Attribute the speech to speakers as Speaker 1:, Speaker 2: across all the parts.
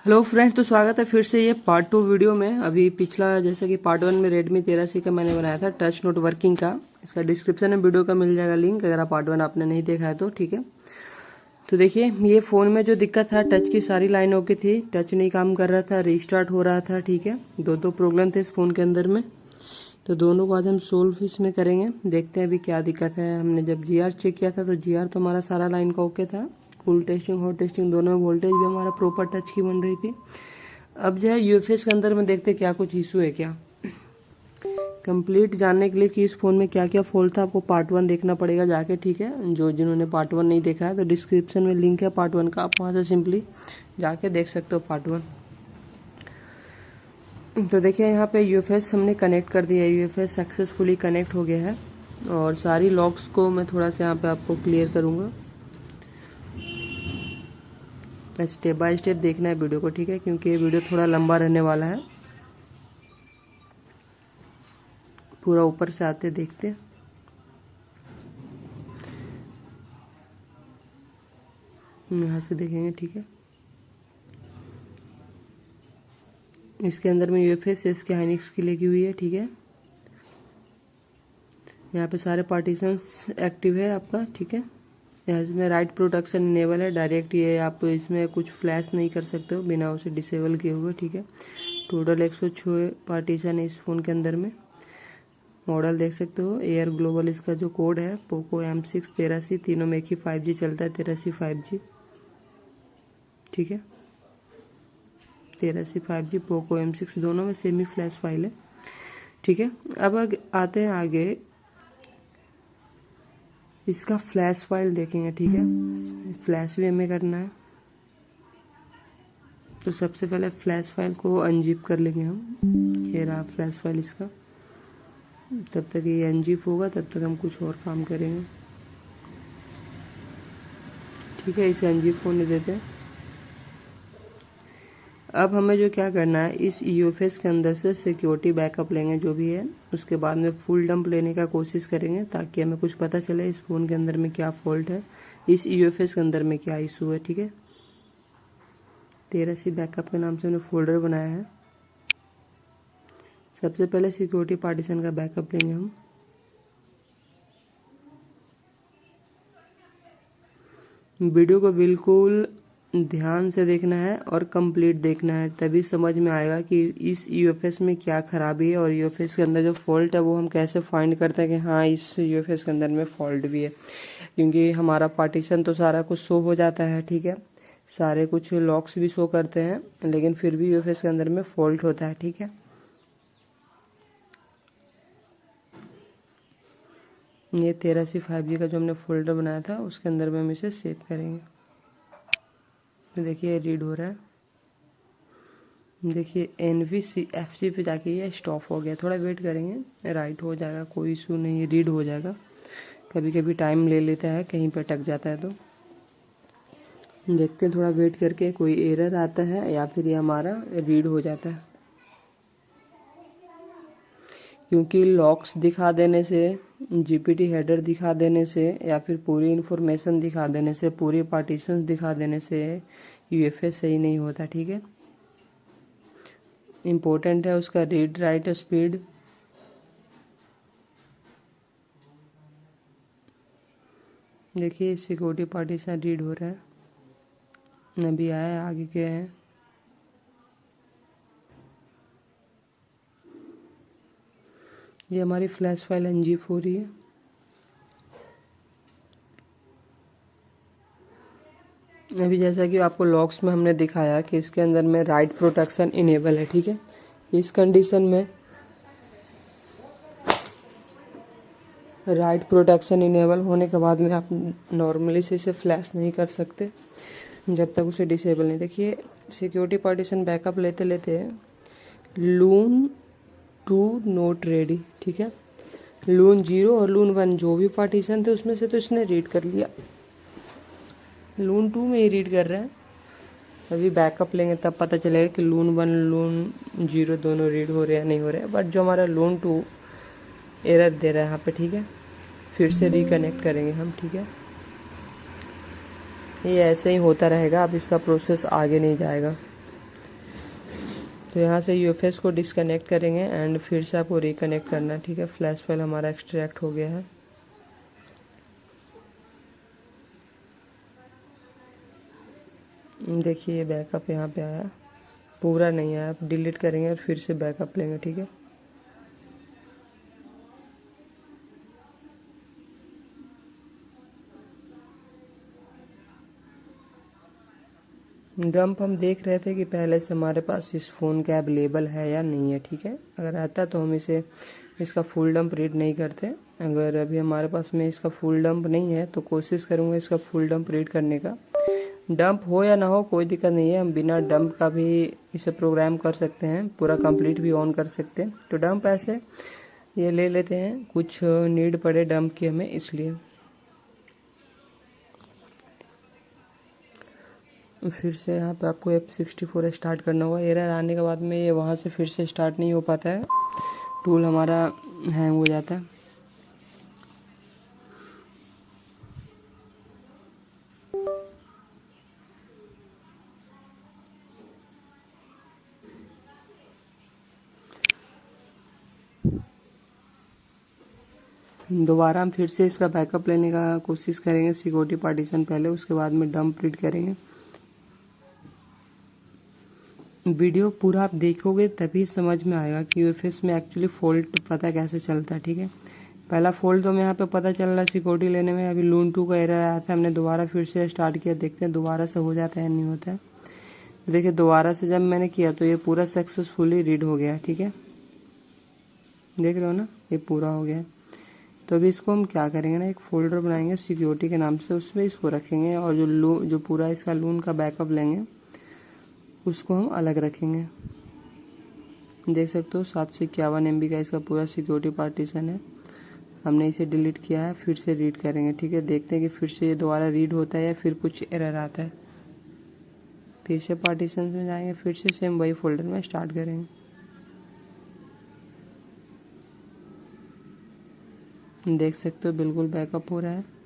Speaker 1: Hello friends, तो स्वागत है फिर से ये पार्ट 2 वीडियो में। अभी पिछला जैसे कि पार्ट 1 में Redmi 13C का मैंने बनाया था टच नोट वर्किंग का। इसका डिस्क्रिप्शन में वीडियो का मिल जाएगा लिंक, अगर आप पार्ट 1 आपने नहीं देखा है तो ठीक है। तो देखिए, ये फ़ोन में जो दिक्कत था, टच की सारी लाइन ओके थी, टच नहीं काम कर रहा था, रीस्टार्ट हो रहा था, ठीक है। दो प्रॉब्लम थे इस फ़ोन के अंदर में, तो दोनों को आज हम सोल्व इसमें करेंगे। देखते हैं अभी क्या दिक्कत है। हमने जब GR चेक किया था तो GR तो हमारा सारा लाइन का ओके था। कूल टेस्टिंग हॉट टेस्टिंग दोनों में वोल्टेज भी हमारा प्रॉपर टच की बन रही थी। अब जो है यूएफएस के अंदर में देखते क्या कुछ इशू है क्या। कंप्लीट जानने के लिए कि इस फ़ोन में क्या क्या फॉल्ट था, आपको पार्ट 1 देखना पड़ेगा जाके, ठीक है। जिन्होंने पार्ट 1 नहीं देखा है तो डिस्क्रिप्शन में लिंक है पार्ट 1 का, आप वहाँ से सिंपली जाके देख सकते हो पार्ट 1। तो देखिए, यहाँ पे यूएफएस हमने कनेक्ट कर दिया है, यूएफएस सक्सेसफुली कनेक्ट हो गया है। और सारी लॉक्स को मैं थोड़ा सा यहाँ पे आपको क्लियर करूँगा। स्टेप बाय स्टेप देखना है वीडियो को, ठीक है, क्योंकि ये वीडियो थोड़ा लंबा रहने वाला है। पूरा ऊपर से आते देखते, यहाँ से देखेंगे, ठीक है। इसके अंदर में यूएफएस इसके हाइनिक्स की लगी हुई है, ठीक है। यहाँ पे सारे पार्टीशंस एक्टिव है आपका, ठीक है। यहाँ इसमें राइट प्रोटेक्शन इनेबल है, डायरेक्ट ये आप इसमें कुछ फ्लैश नहीं कर सकते हो बिना उसे डिसेबल किए हुए, ठीक है। टोटल 106 पार्टीशन है इस फ़ोन के अंदर में। मॉडल देख सकते हो, एयर ग्लोबल इसका जो कोड है, पोको M6 13C, तीनों में एक ही 5G चलता है, 13C 5G, ठीक है। 13C 5G पोको M6 दोनों में सेमी फ्लैश फाइल है, ठीक है। अब आते हैं आगे, इसका फ्लैश फाइल देखेंगे, ठीक है। फ्लैश भी हमें करना है, तो सबसे पहले फ्लैश फाइल को अनजिप कर लेंगे हम। ये रहा फ्लैश फाइल इसका। तब तक ये अनजिप होगा, तब तक हम कुछ और काम करेंगे, ठीक है। इसे अनजिप होने देते हैं। अब हमें जो क्या करना है, इस यूएफएस के अंदर से सिक्योरिटी बैकअप लेंगे जो भी है, उसके बाद में फुल डंप लेने का कोशिश करेंगे, ताकि हमें कुछ पता चले इस फ़ोन के अंदर में क्या फॉल्ट है, इस यूएफएस के अंदर में क्या इशू है, ठीक है। 13C बैकअप के नाम से हमने फोल्डर बनाया है। सबसे पहले सिक्योरिटी पार्टीशन का बैकअप लेंगे हम। वीडियो को बिल्कुल ध्यान से देखना है और कंप्लीट देखना है, तभी समझ में आएगा कि इस यूएफएस में क्या खराबी है और यूएफएस के अंदर जो फॉल्ट है वो हम कैसे फाइंड करते हैं कि हाँ इस यूएफएस के अंदर में फॉल्ट भी है। क्योंकि हमारा पार्टीशन तो सारा कुछ शो हो जाता है, ठीक है, सारे कुछ लॉक्स भी शो करते हैं, लेकिन फिर भी यूएफएस के अंदर में फॉल्ट होता है, ठीक है। ये 13C 5G का जो हमने फोल्डर बनाया था उसके अंदर में हम इसे सेव करेंगे। तो देखिए रीड हो रहा है, देखिए NVFC पे जाके ये स्टॉप हो गया। थोड़ा वेट करेंगे, राइट हो जाएगा, कोई इशू नहीं, रीड हो जाएगा। कभी कभी टाइम ले लेता है, कहीं पे अटक जाता है, तो देखते हैं थोड़ा वेट करके कोई एरर आता है या फिर ये हमारा रीड हो जाता है। क्योंकि लॉक्स दिखा देने से, GPT हेडर दिखा देने से, या फिर पूरी इन्फॉर्मेशन दिखा देने से, पूरी पार्टीशंस दिखा देने से यूएफएस सही नहीं होता, ठीक है। इम्पोर्टेंट है उसका रीड राइट स्पीड। देखिए सिक्योरिटी पार्टीशन रीड हो रहा है, अभी आया है, आगे क्या है। ये हमारी फ्लैश फाइल अनजिप हो रही है। अभी जैसा कि आपको लॉक्स में हमने दिखाया कि इसके अंदर में राइट प्रोटेक्शन इनेबल है, ठीक है। इस कंडीशन में राइट प्रोटेक्शन इनेबल होने के बाद में आप नॉर्मली से इसे फ्लैश नहीं कर सकते जब तक उसे डिसेबल नहीं। देखिए सिक्योरिटी पार्टीशन बैकअप लेते लेते लून 2 नोट रेडी, ठीक है। लून 0 और लून 1 जो भी पार्टीशन थे उसमें से तो इसने रीड कर लिया, लून 2 में ही रीड कर रहा है। अभी बैकअप लेंगे तब पता चलेगा कि लून 1 लून 0 दोनों रीड हो रहे हैं नहीं हो रहे हैं। बट जो हमारा लून 2 एरर दे रहा है यहाँ पे, ठीक है, फिर से रिकनेक्ट करेंगे हम, ठीक है। ये ऐसे ही होता रहेगा, अब इसका प्रोसेस आगे नहीं जाएगा। तो यहाँ से यूएफएस को डिसकनेक्ट करेंगे एंड फिर से आपको रिकनेक्ट करना है, ठीक है। फ्लैश फाइल हमारा एक्सट्रैक्ट हो गया है। देखिए ये बैकअप यहाँ पे आया, पूरा नहीं आया। आप डिलीट करेंगे और फिर से बैकअप लेंगे, ठीक है। डंप हम देख रहे थे कि पहले से हमारे पास इस फ़ोन का अवेलेबल है या नहीं है, ठीक है। अगर आता तो हम इसका फुल डंप रीड नहीं करते। अगर अभी हमारे पास में इसका फुल डंप नहीं है तो कोशिश करूँगा इसका फुल डंप रीड करने का। डंप हो या ना हो कोई दिक्कत नहीं है, हम बिना डंप का भी इसे प्रोग्राम कर सकते हैं, पूरा कंप्लीट भी ऑन कर सकते हैं। तो डंप ऐसे ये ले लेते हैं, कुछ नीड पड़े डंप की हमें, इसलिए। फिर से यहाँ पे आपको F64 स्टार्ट करना होगा। एरर आने के बाद में ये वहाँ से फिर से स्टार्ट नहीं हो पाता है, टूल हमारा हैंग हो जाता है। दोबारा हम फिर से इसका बैकअप लेने का कोशिश करेंगे, सिक्योरिटी पार्टीशन पहले, उसके बाद में डंप रीड करेंगे। वीडियो पूरा आप देखोगे तभी समझ में आएगा कि यूएफएस में एक्चुअली फॉल्ट पता कैसे चलता है, ठीक है। पहला फॉल्ट तो हमें यहाँ पे पता चल रहा है सिक्योरिटी लेने में। अभी लून 2 का एरर आया था, हमने दोबारा फिर से स्टार्ट किया, देखते हैं दोबारा से हो जाता है या नहीं होता है। तो देखिए दोबारा से जब मैंने किया तो ये पूरा सक्सेसफुली रीड हो गया, ठीक है। देख रहे हो ना, ये पूरा हो गया। तो अभी इसको हम क्या करेंगे ना, एक फोल्डर बनाएंगे सिक्योरिटी के नाम से, उसमें इसको रखेंगे और जो पूरा इसका लून का बैकअप लेंगे उसको हम अलग रखेंगे। देख सकते हो 751 MB का इसका पूरा सिक्योरिटी पार्टीशन है। हमने इसे डिलीट किया है, फिर से रीड करेंगे, ठीक है। देखते हैं कि फिर से ये दोबारा रीड होता है या फिर कुछ एरर आता है। फिर से पार्टीशन में जाएंगे, फिर से सेम वही फोल्डर में स्टार्ट करेंगे। देख सकते हो बिल्कुल बैकअप हो रहा है।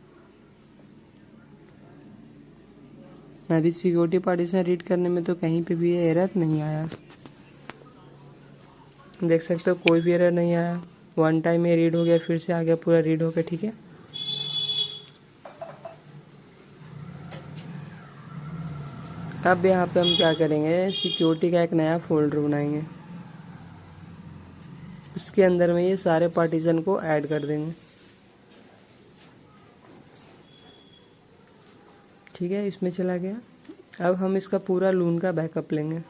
Speaker 1: अभी सिक्योरिटी पार्टीशन रीड करने में तो कहीं पे भी एरर नहीं आया, देख सकते हो कोई भी एरर नहीं आया। वन टाइम ये रीड हो गया, फिर से आ गया पूरा रीड हो गया, ठीक है। अब यहाँ पे हम क्या करेंगे, सिक्योरिटी का एक नया फोल्डर बनाएंगे, उसके अंदर में ये सारे पार्टीशन को ऐड कर देंगे, ठीक है। इसमें चला गया। अब हम इसका पूरा लून का बैकअप लेंगे।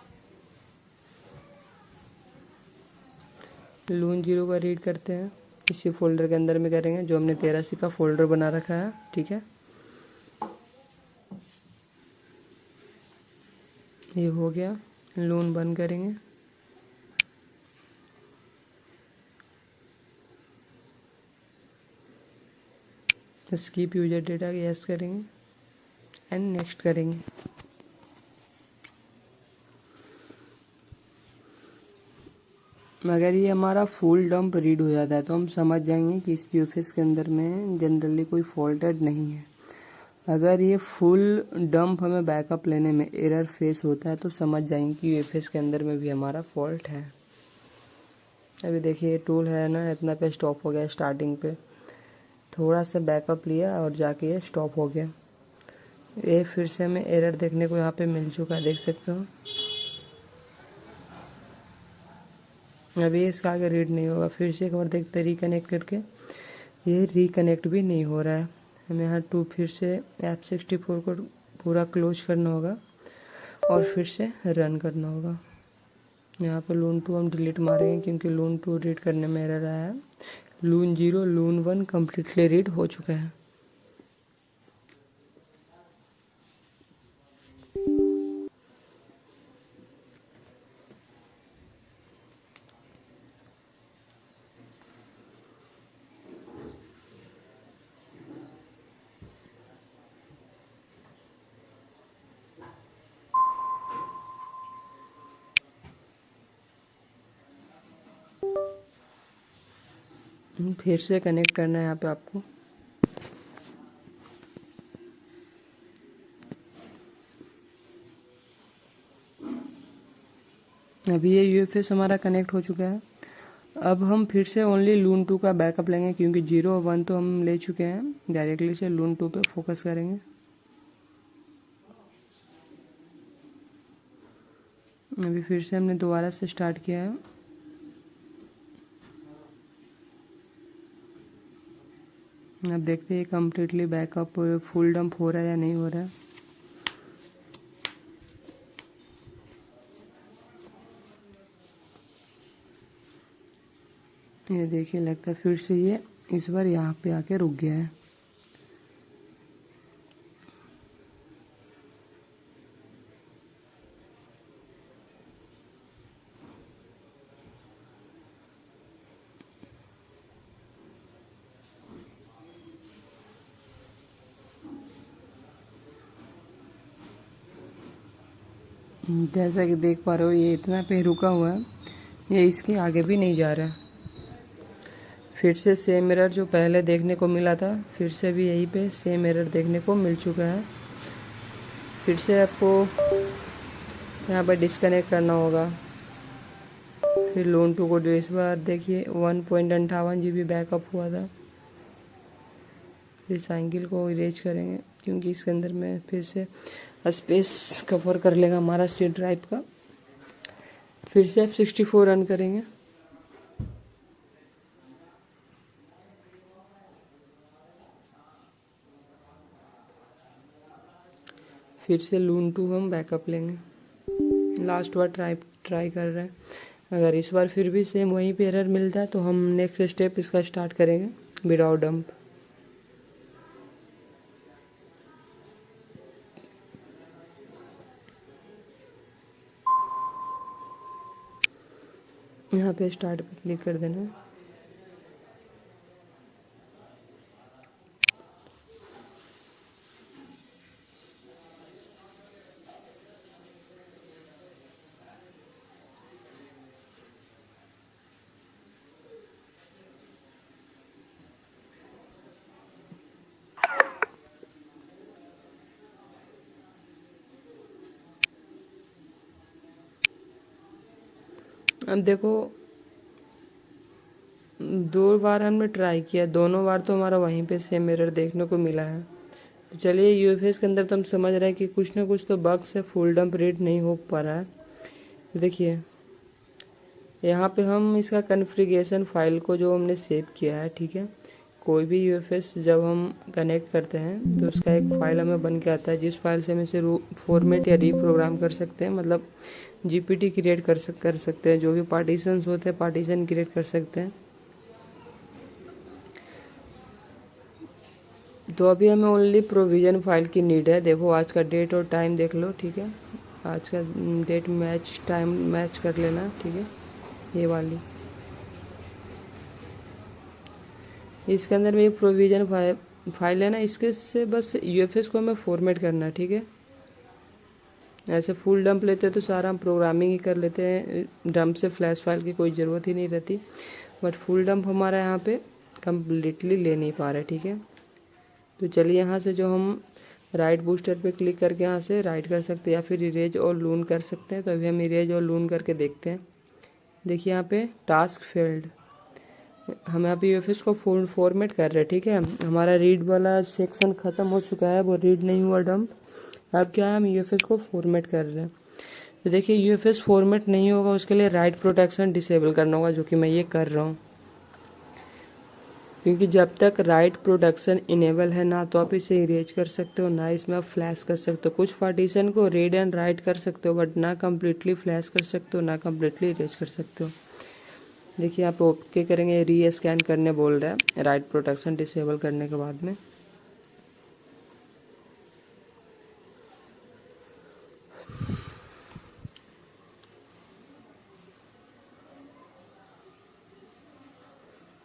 Speaker 1: लून 0 का रीड करते हैं, इसी फोल्डर के अंदर में करेंगे जो हमने 83 का फोल्डर बना रखा है, ठीक है। ये हो गया, लून बंद करेंगे। स्कीप यूजर डेटा यस करेंगे एंड नेक्स्ट करेंगे। अगर ये हमारा फुल डंप रीड हो जाता है तो हम समझ जाएंगे कि इस यूएफएस के अंदर में जनरली कोई फॉल्टेड नहीं है। अगर ये फुल डंप हमें बैकअप लेने में एरर फेस होता है तो समझ जाएंगे कि यूएफएस के अंदर में भी हमारा फॉल्ट है। अभी देखिए ये टूल है ना, इतना पे स्टॉप हो गया, स्टार्टिंग पे थोड़ा सा बैकअप लिया और जाके ये स्टॉप हो गया। ये फिर से हमें एरर देखने को यहाँ पे मिल चुका है, देख सकते हो। अभी इसका आगे रीड नहीं होगा, फिर से एक बार देखते रिकनेक्ट करके, ये रिकनेक्ट भी नहीं हो रहा है। हमें यहाँ फिर से F64 को पूरा क्लोज करना होगा और फिर से रन करना होगा। यहाँ पे लून 2 हम डिलीट मारेंगे क्योंकि लून 2 रीड करने में एरर आया है। लून 0 लून 1 कम्प्लीटली रीड हो चुका है। फिर से कनेक्ट करना है यहाँ पे आपको। अभी ये यूएफएस हमारा कनेक्ट हो चुका है। अब हम फिर से ओनली लून 2 का बैकअप लेंगे, क्योंकि 0 और 1 तो हम ले चुके हैं। डायरेक्टली से लून 2 पे फोकस करेंगे। अभी फिर से हमने दोबारा से स्टार्ट किया है। अब देखते हैं कम्प्लीटली बैकअप फुल डंप हो रहा है या नहीं हो रहा है। ये देखिए, लगता है फिर से ये इस बार यहाँ पे आके रुक गया है। जैसा कि देख पा रहे हो, ये इतना पे रुका हुआ है, ये इसके आगे भी नहीं जा रहा है। फिर से सेम एरर जो पहले देखने को मिला था, फिर से भी यहीं पे सेम एरर देखने को मिल चुका है। फिर से आपको यहाँ पर डिस्कनेक्ट करना होगा। फिर लोन 2 को इस बार देखिए 1.58 GB बैकअप हुआ था। फिर साइकिल को इरेज करेंगे, क्योंकि इसके अंदर में फिर से स्पेस कवर कर लेगा हमारा सी ड्राइव का। फिर से F64 रन करेंगे। फिर से लून 2 हम बैकअप लेंगे। लास्ट बार ट्राई कर रहे हैं। अगर इस बार फिर भी सेम वहीं पे एरर मिलता है तो हम नेक्स्ट स्टेप इसका स्टार्ट करेंगे विदाउट डंप। यहाँ पे स्टार्ट पे क्लिक कर देना है। अब देखो, 2 बार हमने ट्राई किया, दोनों बार तो हमारा वहीं पे सेम एरर देखने को मिला है। तो चलिए, यूएफएस के अंदर तो हम समझ रहे हैं कि कुछ ना कुछ तो बग से फुल डंप रीड नहीं हो पा रहा है। देखिए, यहाँ पे हम इसका कॉन्फ़िगरेशन फाइल को जो हमने सेव किया है, ठीक है, कोई भी यूएफएस जब हम कनेक्ट करते हैं तो उसका एक फ़ाइल हमें बन के आता है, जिस फाइल से हम इसे फॉर्मेट या रीप्रोग्राम कर सकते हैं। मतलब जीपीटी क्रिएट कर सकते हैं, जो भी पार्टीशंस होते हैं पार्टीशन क्रिएट कर सकते हैं। तो अभी हमें ओनली प्रोविज़न फाइल की नीड है। देखो, आज का डेट और टाइम देख लो, ठीक है, आज का डेट मैच टाइम मैच कर लेना, ठीक है, ये वाली। इसके अंदर में ये प्रोविज़न फाइल है ना, इसके से बस यूएफएस को हमें फॉर्मेट करना है, ठीक है। ऐसे फुल डंप लेते तो सारा हम प्रोग्रामिंग ही कर लेते हैं, डंप से फ्लैश फाइल की कोई ज़रूरत ही नहीं रहती। बट फुल डंप हमारा यहाँ पे कम्प्लीटली ले नहीं पा रहे, ठीक है। तो चलिए, यहाँ से जो हम राइट बूस्टर पे क्लिक करके यहाँ से राइट कर सकते हैं, या फिर इरेज और लून कर सकते हैं। तो अभी हम इरेज और लून करके देखते हैं। देखिए, यहाँ पे टास्क फेल्ड, हम यहाँ पे यूएफएस को फॉर्मेट कर रहे हैं, ठीक है। हमारा रीड वाला सेक्शन ख़त्म हो चुका है, वो रीड नहीं हुआ डंप। अब क्या है, हम यूएफएस को फॉर्मेट कर रहे हैं। तो देखिए, यूएफएस फॉर्मेट नहीं होगा, उसके लिए राइट प्रोटेक्शन डिसेबल करना होगा, जो कि मैं ये कर रहा हूँ। क्योंकि जब तक राइट प्रोटेक्शन इनेबल है ना, तो आप इसे इरेज कर सकते हो, ना इसमें आप फ्लैश कर सकते हो। कुछ पार्टीशन को रीड एंड राइट कर सकते हो, बट ना कम्प्लीटली फ्लैश कर सकते हो, ना कम्प्लीटली इरेज कर सकते हो। देखिए, आप ओके करेंगे, री स्कैन करने बोल रहा है राइट प्रोटेक्शन डिसेबल करने के बाद में।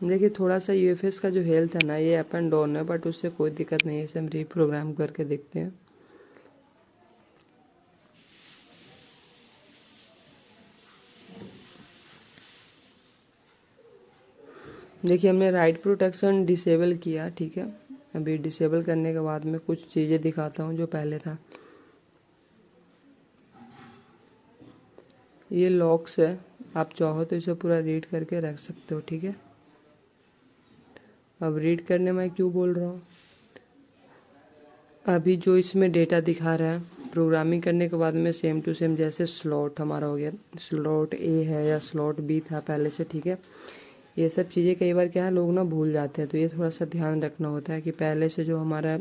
Speaker 1: देखिए, थोड़ा सा यूएफएस का जो हेल्थ है ना, ये अप एंड डाउन है, बट उससे कोई दिक्कत नहीं है। इसे हम रीप्रोग्राम करके देखते हैं। देखिए, हमने राइट प्रोटेक्शन डिसेबल किया, ठीक है। अभी डिसेबल करने के बाद में कुछ चीज़ें दिखाता हूँ जो पहले था। ये लॉक्स है, आप चाहो तो इसे पूरा रीड करके रख सकते हो, ठीक है। अब रीड करने में क्यों बोल रहा हूँ, अभी जो इसमें डेटा दिखा रहा है प्रोग्रामिंग करने के बाद में सेम टू सेम, जैसे स्लॉट हमारा हो गया, स्लॉट ए है या स्लॉट बी था पहले से, ठीक है। ये सब चीज़ें कई बार क्या है लोग ना भूल जाते हैं, तो ये थोड़ा सा ध्यान रखना होता है कि पहले से जो हमारा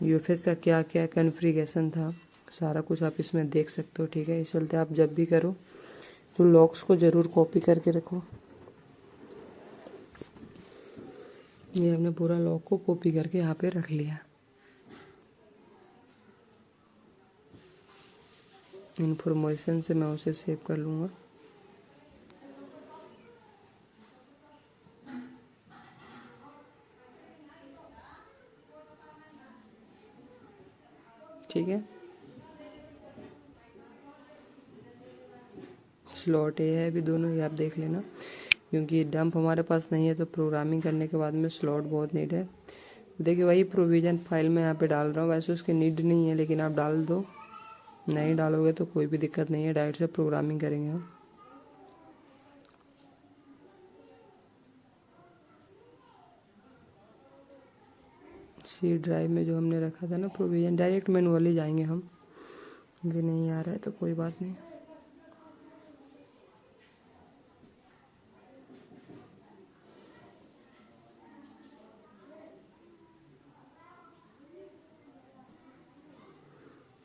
Speaker 1: यूएफएस का क्या क्या कॉन्फ़िगरेशन था सारा कुछ आप इसमें देख सकते हो, ठीक है। इस चलते आप जब भी करो तो लॉक्स को ज़रूर कॉपी करके रखो। ये हमने पूरा लॉक को कॉपी करके यहाँ पे रख लिया। इन्फॉर्मेशन से मैं उसे सेव कर लूँगा। ठीक है, स्लॉट ए है अभी दोनों ही आप देख लेना, क्योंकि डंप हमारे पास नहीं है तो प्रोग्रामिंग करने के बाद में स्लॉट बहुत नीड है। देखिए वही प्रोविज़न फाइल में यहाँ पे डाल रहा हूँ, वैसे उसकी नीड नहीं है लेकिन आप डाल दो, नहीं डालोगे तो कोई भी दिक्कत नहीं है, डायरेक्ट से प्रोग्रामिंग करेंगे हम। सी ड्राइव में जो हमने रखा था ना प्रोविज़न, डायरेक्ट मैनुअली जाएंगे हम, भी नहीं आ रहा है तो कोई बात नहीं।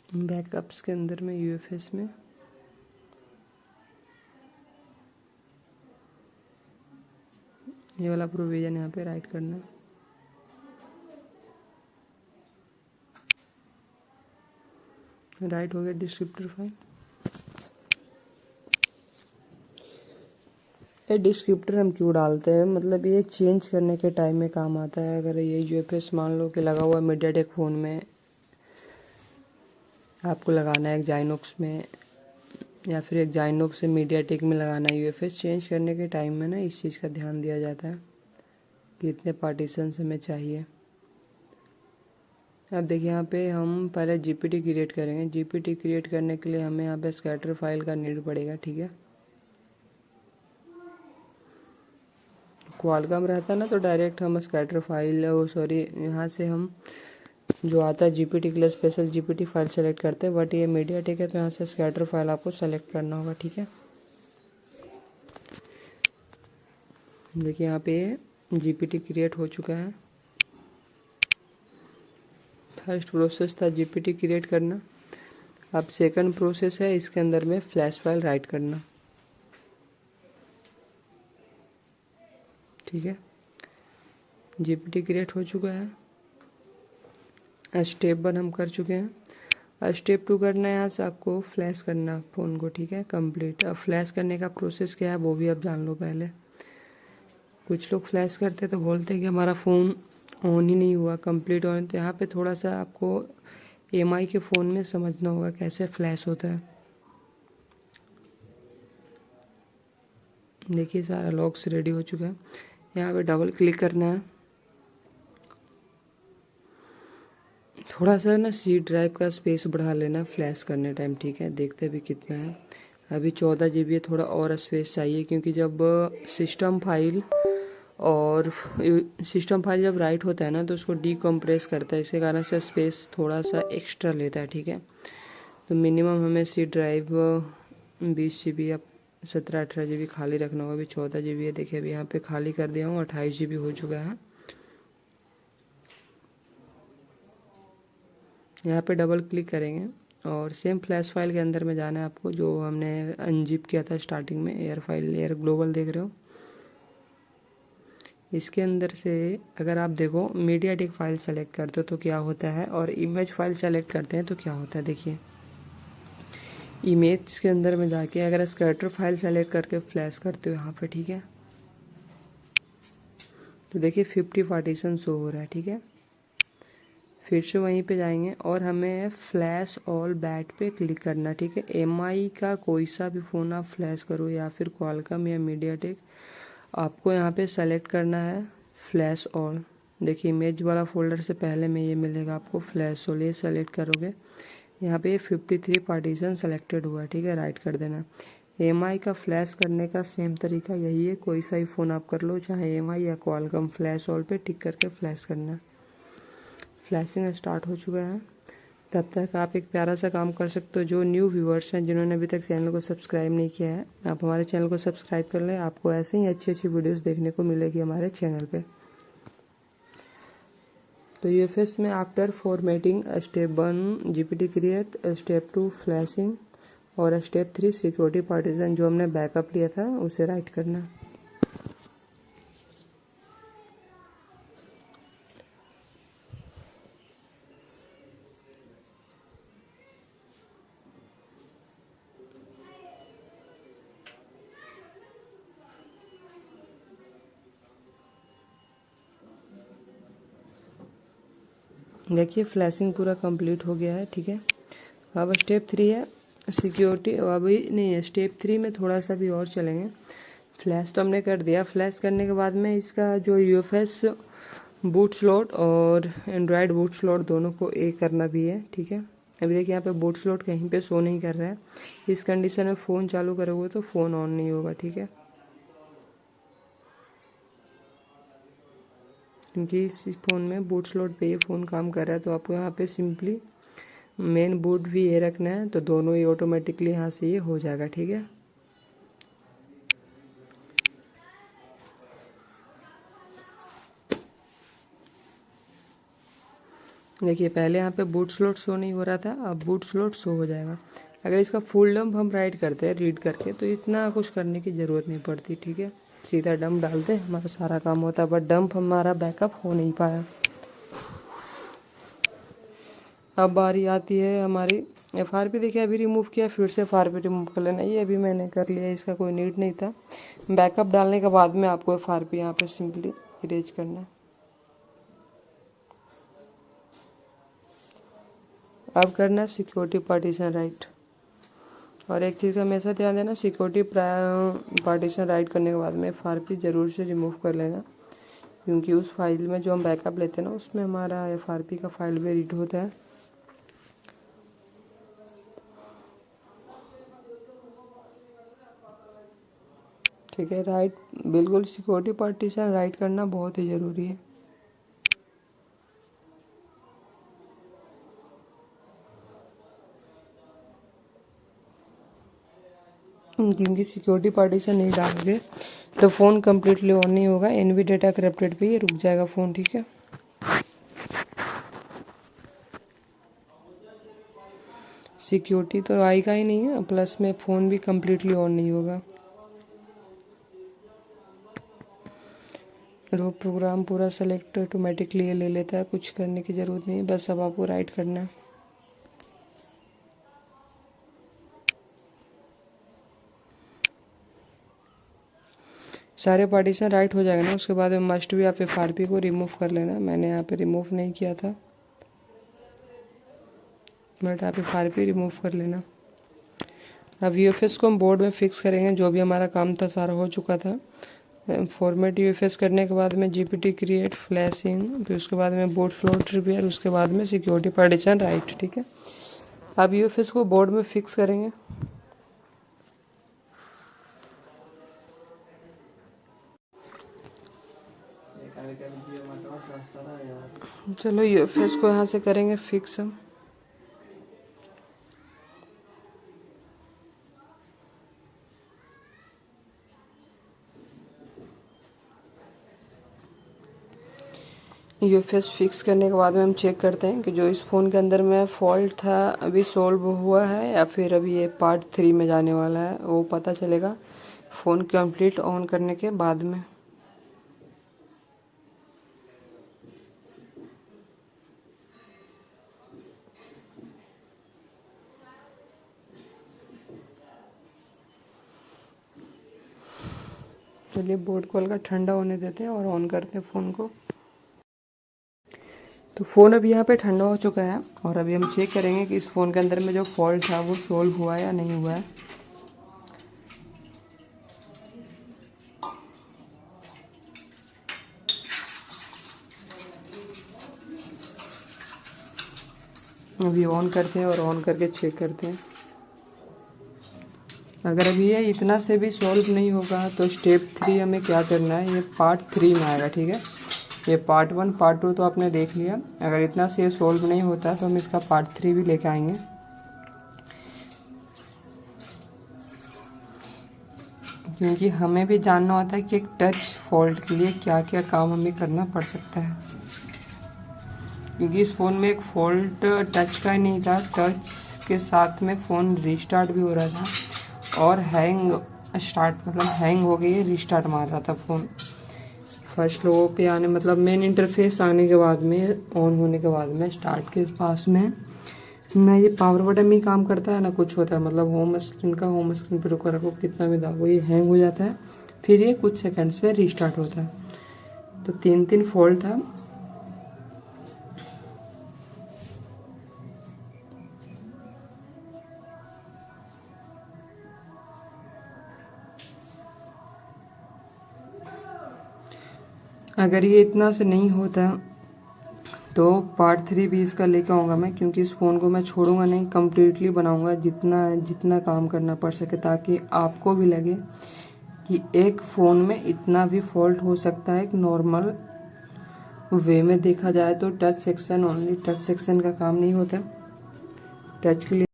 Speaker 1: बैकअप्स के अंदर में यूएफएस में ये वाला प्रोविज़न यहाँ पे राइट करना, राइट हो गया डिस्क्रिप्टर फाइल। ये डिस्क्रिप्टर हम क्यों डालते हैं, मतलब ये चेंज करने के टाइम में काम आता है। अगर ये यूएफएस मान लो कि लगा हुआ है मीडियाटेक फ़ोन में, आपको लगाना है एक जाइनोक्स में या फिर एक जाइनोक्स से मीडियाटेक में लगाना है, यूएफएस चेंज करने के टाइम में ना इस चीज़ का ध्यान दिया जाता है कि इतने पार्टीशन हमें चाहिए। अब देखिए यहाँ पे हम पहले जीपीटी क्रिएट करेंगे। जीपीटी क्रिएट करने के लिए हमें यहाँ पे स्कैटर फाइल का नीड पड़ेगा, ठीक है। क्वालकॉम रहता ना तो डायरेक्ट हम स्कैटर फाइल, सॉरी यहाँ से हम जो आता है जीपीटी के लिए स्पेशल जीपीटी फाइल सेलेक्ट करते हैं, बट ये मीडियाटेक है तो यहाँ से स्कैटर फाइल आपको सेलेक्ट करना होगा, ठीक है। देखिए यहाँ पे जीपीटी क्रिएट हो चुका है। फर्स्ट प्रोसेस था जीपीटी क्रिएट करना, अब सेकंड प्रोसेस है इसके अंदर में फ्लैश फाइल राइट करना, ठीक है। जीपीटी क्रिएट हो चुका है, स्टेप 1 हम कर चुके हैं। स्टेप 2 करना है, यहाँ से आपको फ्लैश करना फ़ोन को, ठीक है, कंप्लीट। अब फ्लैश करने का प्रोसेस क्या है वो भी आप जान लो पहले। कुछ लोग फ्लैश करते तो बोलते हैं कि हमारा फ़ोन ऑन ही नहीं हुआ, कंप्लीट ऑन, तो यहाँ पे थोड़ा सा आपको एमआई के फ़ोन में समझना होगा कैसे फ्लैश होता है। देखिए सारा लॉक्स रेडी हो चुका है, यहाँ पे डबल क्लिक करना है। थोड़ा सा ना सी ड्राइव का स्पेस बढ़ा लेना फ्लैश करने टाइम, ठीक है। देखते भी कितना है, अभी 14 GB है, थोड़ा और स्पेस चाहिए क्योंकि जब सिस्टम फाइल जब राइट होता है ना तो उसको डीकम्प्रेस करता है, इसके कारण से स्पेस थोड़ा सा एक्स्ट्रा लेता है, ठीक है। तो मिनिमम हमें सी ड्राइव 20 GB या 17-18 GB खाली रखना होगा। अभी 14 GB है, देखिए अभी यहाँ पे खाली कर दिया हूँ, 28 GB हो चुका है। यहाँ पे डबल क्लिक करेंगे और सेम फ्लैश फाइल के अंदर में जाना है आपको, जो हमने अनजिप किया था स्टार्टिंग में, एयर फाइल, एयर ग्लोबल देख रहे हो। इसके अंदर से अगर आप देखो मीडियाटेक फाइल सेलेक्ट करते हो तो क्या होता है, और इमेज फाइल सेलेक्ट करते हैं तो क्या होता है। देखिए इमेज के अंदर में जाके अगर स्कैटर फाइल सेलेक्ट करके फ्लैश करते हो यहाँ पे, ठीक है, तो देखिए 50 पार्टीशन शो हो रहा है, ठीक है। फिर से वहीं पे जाएंगे और हमें फ्लैश ऑल बैट पे क्लिक करना, ठीक है। एमआई का कोई सा भी फ़ोन आप फ्लैश करो या फिर क्वालकॉम या मीडियाटेक, आपको यहाँ पे सेलेक्ट करना है फ्लैश ऑल। देखिए इमेज वाला फोल्डर से पहले में ये मिलेगा आपको फ्लैश ऑल, ये सेलेक्ट करोगे यहाँ पे 53 पार्टीशन सेलेक्टेड हुआ है, ठीक है, राइट कर देना। एमआई का फ्लैश करने का सेम तरीका यही है, कोई सा ही फ़ोन आप कर लो, चाहे एमआई या क्वालकॉम, फ्लैश ऑल पे टिक करके फ्लैश करना। फ्लैशिंग स्टार्ट हो चुका है। तब तक आप एक प्यारा सा काम कर सकते हो, जो न्यू व्यूअर्स हैं जिन्होंने अभी तक चैनल को सब्सक्राइब नहीं किया है, आप हमारे चैनल को सब्सक्राइब कर लें। आपको ऐसे ही अच्छी अच्छी वीडियोस देखने को मिलेगी हमारे चैनल पे। तो यूएफएस में after formatting step 1 GPT create, step 2 flashing और स्टेप 3 सिक्योरिटी पार्टीशन, जो हमने बैकअप लिया था उसे राइट करना। देखिए फ्लैशिंग पूरा कंप्लीट हो गया है, ठीक है। अब स्टेप 3 है सिक्योरिटी, अभी नहीं है, स्टेप 3 में थोड़ा सा भी और चलेंगे। फ्लैश तो हमने कर दिया, फ्लैश करने के बाद में इसका जो यूएफएस बूट स्लॉट और एंड्रॉयड बूट स्लॉट दोनों को एक करना भी है, ठीक है। अभी देखिए यहाँ पे बूट स्लॉट कहीं पे शो नहीं कर रहा है, इस कंडीशन में फ़ोन चालू करोगे तो फ़ोन ऑन नहीं होगा, ठीक है, क्योंकि इस फ़ोन में बूट स्लॉट पे ये फ़ोन काम कर रहा है। तो आपको यहाँ पे सिंपली मेन बूट भी ये रखना है, तो दोनों ही ऑटोमेटिकली यहाँ से ये हो जाएगा, ठीक है। देखिए पहले यहाँ पे बूट स्लॉट शो नहीं हो रहा था, अब बूट स्लॉट शो हो जाएगा। अगर इसका फुल डंप हम राइट करते हैं रीड करके, तो इतना कुछ करने की ज़रूरत नहीं पड़ती, ठीक है। सीधा डंप डालते हमारा सारा काम होता है, बट डंप हमारा बैकअप हो नहीं पाया। अब बारी आती है हमारी एफआरपी। देखिए अभी रिमूव किया, फिर से एफआरपी रिमूव कर लेना, ये अभी मैंने कर लिया, इसका कोई नीड नहीं था। बैकअप डालने के बाद में आपको एफआरपी यहाँ पे सिंपली इरेज करना है। अब करना है सिक्योरिटी पार्टीशन राइट। और एक चीज़ का हमेशा ध्यान देना, सिक्योरिटी पार्टीशन राइट करने के बाद में एफआरपी ज़रूर से रिमूव कर लेना, क्योंकि उस फाइल में जो हम बैकअप लेते हैं ना, उसमें हमारा एफआरपी का फाइल भी रीड होता है। ठीक है, राइट बिल्कुल सिक्योरिटी पार्टीशन राइट करना बहुत ही ज़रूरी है। क्योंकि सिक्योरिटी पार्टीशन नहीं डालोगे तो फ़ोन कम्प्लीटली ऑन नहीं होगा, एनवी डेटा करप्टेड पे ये रुक जाएगा फ़ोन, ठीक है। सिक्योरिटी तो आएगा ही नहीं है, प्लस में फ़ोन भी कम्प्लीटली ऑन नहीं होगा। रो प्रोग्राम पूरा सेलेक्ट ऑटोमेटिकली ले लेता है, कुछ करने की ज़रूरत नहीं है, बस अब आपको राइट करना है। सारे पार्टीशन राइट हो जाएगा ना, उसके बाद में मस्ट भी आप एफआरपी को रिमूव कर लेना। मैंने यहाँ पे रिमूव नहीं किया था, बट आप एफआरपी रिमूव कर लेना। अब यूएफएस को हम बोर्ड में फिक्स करेंगे, जो भी हमारा काम था सारा हो चुका था। फॉर्मेट यूएफएस करने के बाद में जीपीटी क्रिएट, फ्लैशिंग, फिर उसके बाद में बोर्ड फ्लोट रिपेयर, उसके बाद में सिक्योरिटी पार्टीशन राइट, ठीक है। अब यूएफएस को बोर्ड में फिक्स करेंगे। चलो यूएफएस को यहाँ से करेंगे फिक्स हम। यूएफएस फिक्स करने के बाद में हम चेक करते हैं कि जो इस फ़ोन के अंदर में फॉल्ट था अभी सॉल्व हुआ है या फिर अभी ये पार्ट 3 में जाने वाला है, वो पता चलेगा फ़ोन कंप्लीट ऑन करने के बाद में। चलिए बोर्ड को हल्का ठंडा होने देते हैं और ऑन करते हैं फ़ोन को। तो फ़ोन अभी यहाँ पे ठंडा हो चुका है और अभी हम चेक करेंगे कि इस फ़ोन के अंदर में जो फॉल्ट था वो सॉल्व हुआ है या नहीं हुआ है। अभी ऑन करते हैं और ऑन करके चेक करते हैं। अगर अभी ये इतना से भी सॉल्व नहीं होगा तो स्टेप 3 हमें क्या करना है, ये पार्ट 3 में आएगा। ठीक है, ये पार्ट 1 पार्ट 2 तो आपने देख लिया। अगर इतना से सॉल्व नहीं होता तो हम इसका पार्ट 3 भी लेके आएंगे। क्योंकि हमें भी जानना होता है कि एक टच फॉल्ट के लिए क्या क्या काम हमें करना पड़ सकता है। क्योंकि इस फ़ोन में एक फॉल्ट टच का ही नहीं था, टच के साथ में फ़ोन रीस्टार्ट भी हो रहा था और हैंग हो गई, रीस्टार्ट मार रहा था फ़ोन। फर्स्ट लोगों पे आने मतलब मेन इंटरफेस आने के बाद में, ऑन होने के बाद में स्टार्ट के पास में ना ये पावर बटन भी काम करता है ना कुछ होता है। मतलब होम स्क्रीन पे रुका रखो, कितना भी दाबो ये हैंग हो जाता है, फिर ये कुछ सेकंड्स में रीस्टार्ट होता है। तो 3 फॉल्ट था। अगर ये इतना से नहीं होता तो पार्ट 3 भी इसका लेके आऊँगा मैं, क्योंकि इस फ़ोन को मैं छोड़ूंगा नहीं, कम्प्लीटली बनाऊंगा जितना काम करना पड़ सके, ताकि आपको भी लगे कि एक फ़ोन में इतना भी फॉल्ट हो सकता है। एक नॉर्मल वे में देखा जाए तो टच सेक्शन का काम नहीं होता टच के लिए।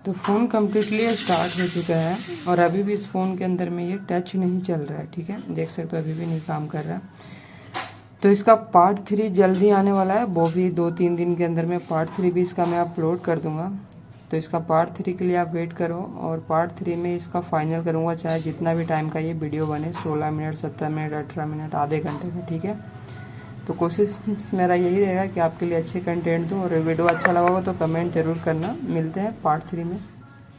Speaker 1: तो फ़ोन कम्प्लीटली स्टार्ट हो चुका है और अभी भी इस फ़ोन के अंदर में ये टच नहीं चल रहा है। ठीक है, देख सकते हो अभी भी नहीं काम कर रहा है। तो इसका पार्ट 3 जल्दी आने वाला है, वो भी 2-3 दिन के अंदर में पार्ट 3 भी इसका मैं अपलोड कर दूंगा। तो इसका पार्ट 3 के लिए आप वेट करो और पार्ट 3 में इसका फाइनल करूंगा, चाहे जितना भी टाइम का ये वीडियो बने, 16 मिनट, 17 मिनट, 18 मिनट, आधे घंटे का। ठीक है, तो कोशिश मेरा यही रहेगा कि आपके लिए अच्छे कंटेंट दूँ, और वीडियो अच्छा लगा हो तो कमेंट जरूर करना। मिलते हैं पार्ट 3 में।